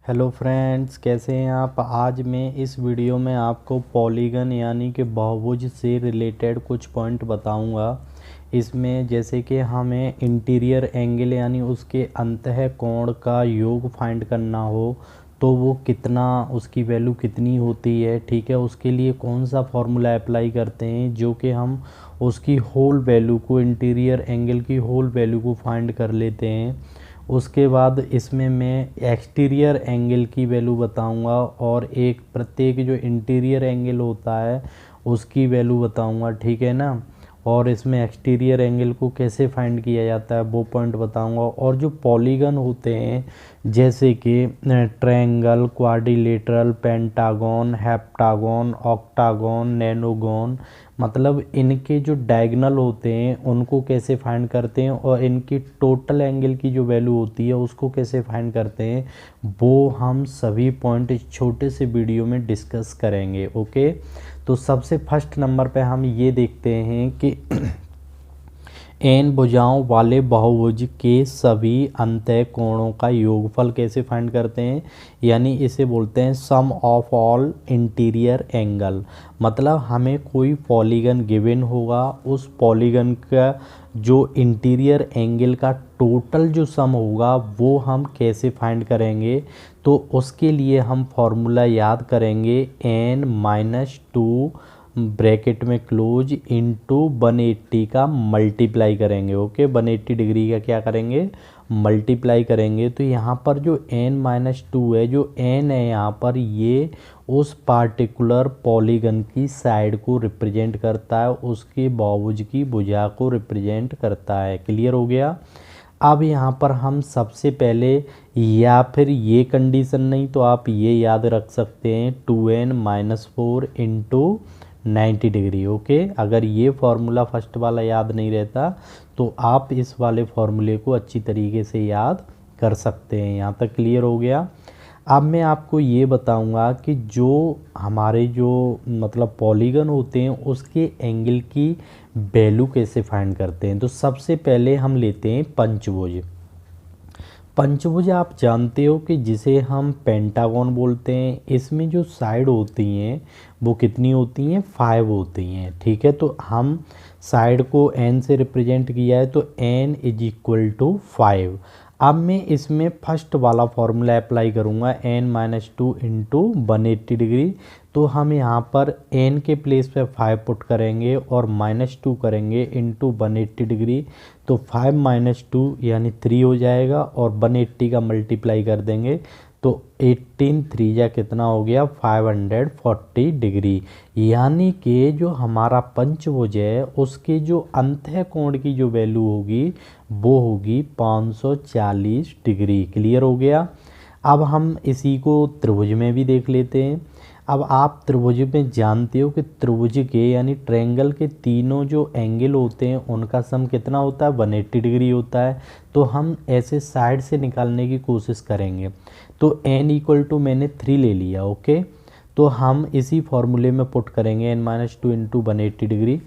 Hello friends, कैसे हैं आप। आज मैं इस वीडियो में आपको पॉलीगन यानी कि बहुभुज से रिलेटेड कुछ पॉइंट बताऊंगा। इसमें जैसे कि हमें इंटीरियर एंगल यानी उसके अंतः कोण का योग फाइंड करना हो तो वो कितना, उसकी वैल्यू कितनी होती है, ठीक है। उसके लिए कौन सा फॉर्मूला अप्लाई करते हैं जो कि हम उसकी होल वैल्यू को, इंटीरियर एंगल की होल वैल्यू को फाइंड कर लेते हैं। उसके बाद इसमें मैं एक्सटीरियर एंगल की वैल्यू बताऊंगा और एक प्रत्येक जो इंटीरियर एंगल होता है उसकी वैल्यू बताऊंगा, ठीक है ना। और इसमें एक्सटीरियर एंगल को कैसे फाइंड किया जाता है वो पॉइंट बताऊंगा। और जो पॉलीगन होते हैं जैसे कि triangle, quadrilateral, pentagon, heptagon, octagon, nonagon, मतलब इनके जो डायगोनल होते हैं उनको कैसे फाइंड करते हैं और इनकी टोटल एंगल की जो वैल्यू होती है उसको कैसे फाइंड करते हैं, वो हम सभी पॉइंट इस छोटे से वीडियो में डिस्कस करेंगे। ओके, तो सबसे फर्स्ट नंबर पे हम ये देखते हैं कि एन भुजाओं वाले बहुभुज के सभी अंतः कोणों का योगफल कैसे फाइंड करते हैं, यानी इसे बोलते हैं सम ऑफ ऑल इंटीरियर एंगल। मतलब हमें कोई पॉलीगन गिवन होगा, उस पॉलीगन का जो इंटीरियर एंगल का टोटल जो सम होगा वो हम कैसे फाइंड करेंगे। तो उसके लिए हम फॉर्मूला याद करेंगे, एन माइनस टू ब्रैकेट में क्लोज इनटू 180 का मल्टीप्लाई करेंगे। ओके, 180 डिग्री का क्या करेंगे, मल्टीप्लाई करेंगे। तो यहाँ पर जो n माइनस टू है, जो n है यहाँ पर, ये उस पार्टिकुलर पॉलीगन की साइड को रिप्रेजेंट करता है, उसके बहुभुज की भुजा को रिप्रेजेंट करता है। क्लियर हो गया। अब यहाँ पर हम सबसे पहले, या फिर ये कंडीशन नहीं तो आप ये याद रख सकते हैं, 2n minus four into 90 degree. Okay, अगर ये फॉर्मूला फर्स्ट वाला याद नहीं रहता तो आप इस वाले फॉर्मूले को अच्छी तरीके से याद कर सकते हैं। यहाँ तक क्लियर हो गया। अब मैं आपको ये बताऊंगा कि जो हमारे जो मतलब पॉलीगन होते हैं उसके एंगल की वैल्यू कैसे फाइंड करते हैं। तो सबसे पहले हम लेते हैं पंचभुज। पंचभुज आप जानते हो कि जिसे हम पेंटागन बोलते हैं, इसमें जो साइड होती हैं वो कितनी होती हैं, 5 होती हैं, ठीक है। तो हम साइड को n से रिप्रेजेंट किया है तो n इज इक्वल टू 5। अब मैं इसमें फर्स्ट वाला फॉर्मूला अप्लाई करूँगा, n minus two into 180 degree. तो हम यहाँ पर n के प्लेस पे 5 पुट करेंगे और -2 करेंगे इंटू 180 डिग्री। तो 5 माइनस टू यानी 3 हो जाएगा और 180 का मल्टीप्लाई कर देंगे तो 18 3 या कितना हो गया, 540 डिग्री। यानी कि जो हमारा पंचभुज है उसके जो अंतः कोण की जो वैल्यू होगी वो होगी 540 डिग्री। क्लियर हो गया। अब हम इसी को त्रिभुज में भी देख लेते हैं। अब आप त्रिभुज में जानते हो कि त्रिभुज के यानी ट्रायंगल के तीनों जो एंगल होते हैं उनका सम कितना होता है, 180 डिग्री होता है। तो हम ऐसे साइड से निकालने की कोशिश करेंगे। तो n इक्वल टू मैंने 3 ले लिया। ओके, तो हम इसी फॉर्मूले में पुट करेंगे n minus two into 180 degree.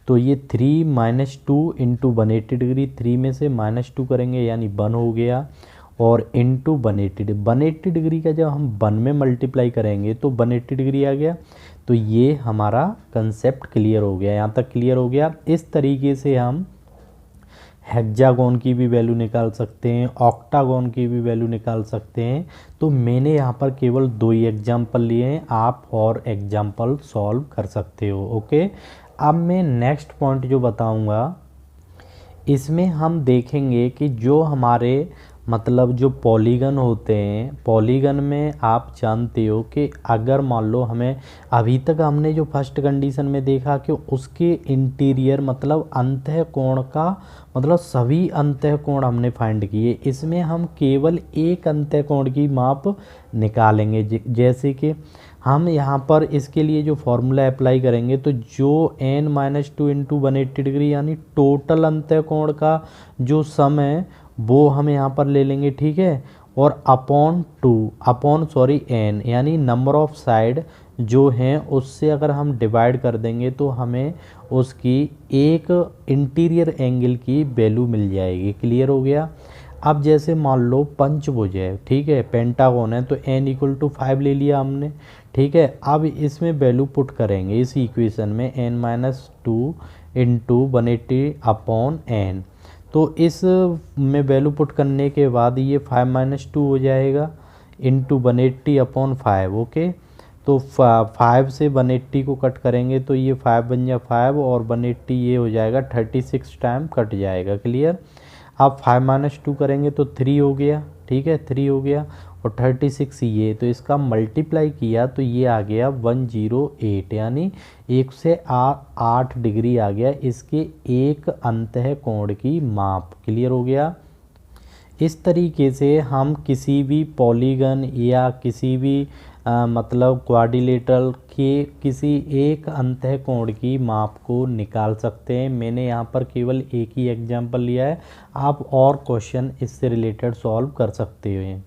तो ये 3 माइनस टू इंटू 180 डिग्री, 3 में से -2 करेंगे यानी 1 हो गया और इंटू 180 डिग्री का जब हम 1 में मल्टीप्लाई करेंगे तो 180 डिग्री आ गया। तो ये हमारा कंसेप्ट क्लियर हो गया। यहाँ तक क्लियर हो गया। इस तरीके से हम हेक्सागोन की भी वैल्यू निकाल सकते हैं, ऑक्टागोन की भी वैल्यू निकाल सकते हैं। तो मैंने यहाँ पर केवल 2 ही एग्जाम्पल लिए हैं, आप और एग्जाम्पल सॉल्व कर सकते हो। ओके, अब मैं नेक्स्ट पॉइंट जो बताऊँगा इसमें हम देखेंगे कि जो हमारे मतलब जो पॉलीगन होते हैं, पॉलीगन में आप जानते हो कि अगर मान लो हमें, अभी तक हमने जो फर्स्ट कंडीशन में देखा कि उसके इंटीरियर मतलब अंतः कोण का मतलब सभी अंतः कोण हमने फाइंड किए, इसमें हम केवल एक अंतः कोण की माप निकालेंगे। जैसे कि हम यहाँ पर इसके लिए जो फॉर्मूला अप्लाई करेंगे तो जो n minus two into 180 degree यानी टोटल अंतः कोण का जो सम है वो हम यहाँ पर ले लेंगे, ठीक है। और n यानी नंबर ऑफ साइड जो हैं उससे अगर हम डिवाइड कर देंगे तो हमें उसकी एक इंटीरियर एंगल की वैल्यू मिल जाएगी। क्लियर हो गया। अब जैसे मान लो पंचभुज है, ठीक है, पेंटागन है, तो n=5 ले लिया हमने, ठीक है। अब इसमें वैल्यू पुट करेंगे इस इक्वेशन में n-2 इंटू 180/n। तो इस में वैल्यू पुट करने के बाद ये 5-2 हो जाएगा इंटू 180/5, ओके। तो 5 से 180 को कट करेंगे तो ये 5 बन जाए 5 और 180 ये हो जाएगा 36 टाइम कट जाएगा, क्लियर। अब 5-2 करेंगे तो 3 हो गया, ठीक है, 3 हो गया और 36 ये, तो इसका मल्टीप्लाई किया तो ये आ गया 108, यानी 108 डिग्री आ गया इसके एक अंतः कोण की माप, क्लियर हो गया। इस तरीके से हम किसी भी पॉलीगन या किसी भी मतलब क्वाड्रिलेटरल के किसी एक अंतः कोण की माप को निकाल सकते हैं। मैंने यहाँ पर केवल एक ही एग्जांपल लिया है, आप और क्वेश्चन इससे रिलेटेड सॉल्व कर सकते हैं।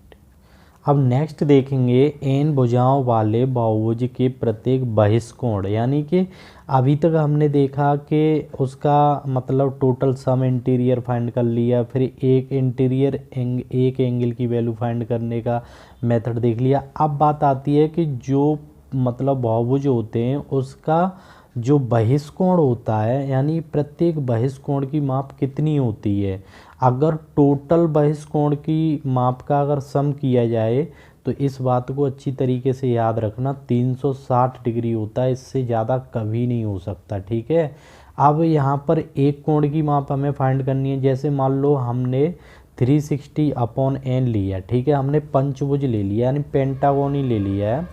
अब नेक्स्ट देखेंगे एन भुजाओं वाले बहुभुज के प्रत्येक बहिष्कोण, यानी कि अभी तक हमने देखा कि उसका मतलब टोटल सम इंटीरियर फाइंड कर लिया, फिर एक इंटीरियर एक एंगल की वैल्यू फाइंड करने का मेथड देख लिया। अब बात आती है कि जो मतलब बहुभुज होते हैं उसका जो बहिष्कोण होता है, यानी प्रत्येक बहिष्कोण की माप कितनी होती है। अगर टोटल बहिष्कोण की माप का अगर सम किया जाए तो इस बात को अच्छी तरीके से याद रखना 360 डिग्री होता है, इससे ज़्यादा कभी नहीं हो सकता, ठीक है। अब यहाँ पर एक कोण की माप हमें फाइंड करनी है, जैसे मान लो हमने 360/n लिया, ठीक है, हमने पंचभुज ले लिया यानी पेंटागन ही ले लिया है।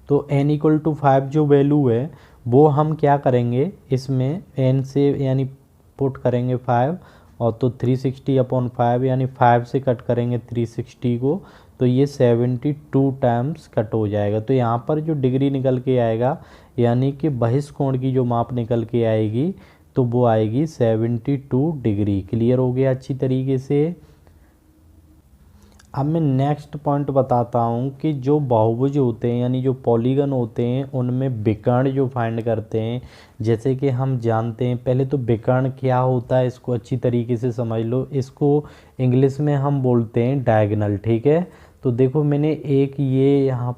तो n=5 जो वैल्यू है वो हम क्या करेंगे, इसमें n से यानी पुट करेंगे 5 और तो 360/5 यानी 5 से कट करेंगे 360 को तो ये 72 टाइम्स कट हो जाएगा। तो यहाँ पर जो डिग्री निकल के आएगा यानी कि बहिष्कोण की जो माप निकल के आएगी तो वो आएगी 72 डिग्री, क्लियर हो गया अच्छी तरीके से। अब मैं नेक्स्ट पॉइंट बताता हूँ कि जो बहुभुज होते हैं यानी जो पॉलीगन होते हैं उनमें विकर्ण जो फाइंड करते हैं, जैसे कि हम जानते हैं, पहले तो विकर्ण क्या होता है इसको अच्छी तरीके से समझ लो। इसको इंग्लिश में हम बोलते हैं डायगोनल, ठीक है। तो देखो मैंने एक ये यहाँ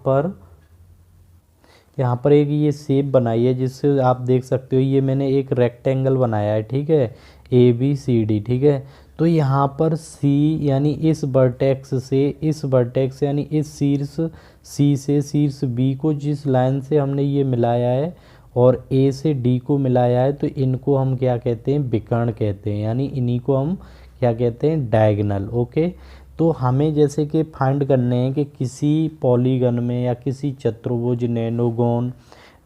पर एक ये शेप बनाई है जिससे आप देख सकते हो ये मैंने एक रेक्टेंगल बनाया है, ठीक है, ABCD, ठीक है। तो यहाँ पर C यानी इस वर्टेक्स से इस वर्टेक्स यानी इस शीर्ष C से शीर्ष B को जिस लाइन से हमने ये मिलाया है और A से D को मिलाया है तो इनको हम क्या कहते हैं, विकर्ण कहते हैं, यानी इन्हीं को हम क्या कहते हैं, डायगोनल, ओके। तो हमें जैसे कि फाइंड करने हैं कि किसी पॉलीगन में या किसी चतुर्भुज नैनोगोन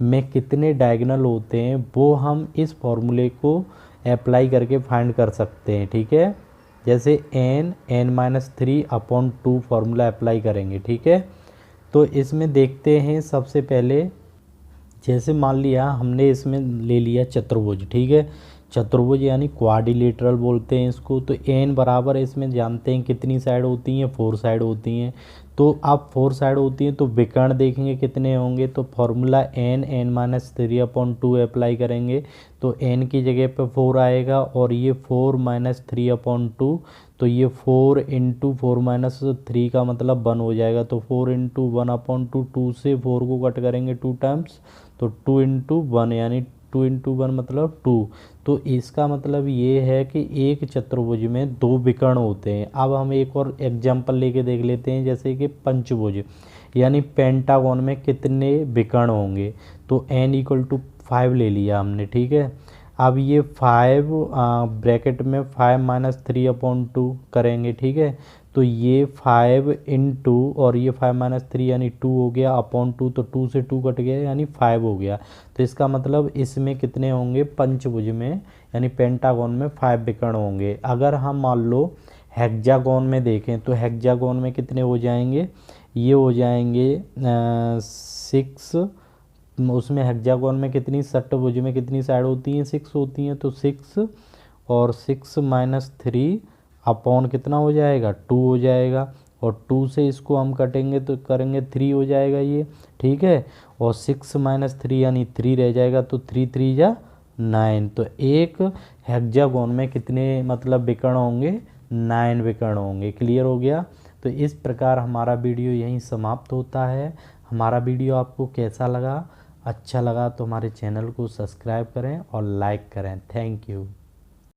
में कितने डायगोनल होते हैं वो हम इस फॉर्मूले को अप्लाई करके फाइंड कर सकते हैं, ठीक है। जैसे n-3/2 फार्मूला अप्लाई करेंगे, ठीक है। तो इसमें देखते हैं सबसे पहले, जैसे मान लिया हमने इसमें ले लिया चतुर्भुज, ठीक है, चतुर्भुज यानी क्वाड्रिलेटरल बोलते हैं इसको। तो n बराबर इसमें जानते हैं कितनी साइड होती हैं, 4 साइड होती हैं। तो अब 4 साइड होती हैं तो विकर्ण देखेंगे कितने होंगे, तो फॉर्मूला n-3/2 अप्लाई करेंगे तो n की जगह पे 4 आएगा और ये 4-3/2 तो ये 4 × 4-3 का मतलब 1 हो जाएगा। तो 4 × 1/2, 2 से 4 को कट करेंगे 2 टाइम्स तो 2 × 1 यानी 2 × 1 मतलब 2। तो इसका मतलब ये है कि एक चतुर्भुज में 2 विकर्ण होते हैं। अब हम एक और एग्जांपल लेके देख लेते हैं, जैसे कि पंचभुज यानी पेंटागन में कितने विकर्ण होंगे। तो n=5 ले लिया हमने, ठीक है। अब ये 5 ब्रैकेट में 5-3/2 करेंगे, ठीक है। तो ये 5 × और ये 5-3 यानी 2 हो गया /2, तो 2 से 2 कट गया यानी 5 हो गया। तो इसका मतलब इसमें कितने होंगे, पंचभुज में यानी पेंटागन में 5 विकर्ण होंगे। अगर हम मान लो हेक्सागोन में देखें तो हेक्सागोन में कितने हो जाएंगे, ये हो जाएंगे 6। उसमें हेक्सागोन में कितनी, षट्भुज में कितनी साइड होती हैं, 6 होती हैं। तो 6 और 6-3 कितना हो जाएगा, 2 हो जाएगा। और 2 से इसको हम कटेंगे तो करेंगे 3 हो जाएगा ये, ठीक है। और 6-3 यानी 3 रह जाएगा तो 3 × 3 = 9। तो एक हेक्सागोन में कितने मतलब विकर्ण होंगे? 9 विकर्ण होंगे। क्लियर हो गया? तो इस प्रकार हमारा वीडियो यहीं समाप्त होता है। हमारा वीडियो आपको कैसा लगा? अच्छा लगा तो हमारे चैनल को सब्सक्राइब करें और लाइक करें। Thank you.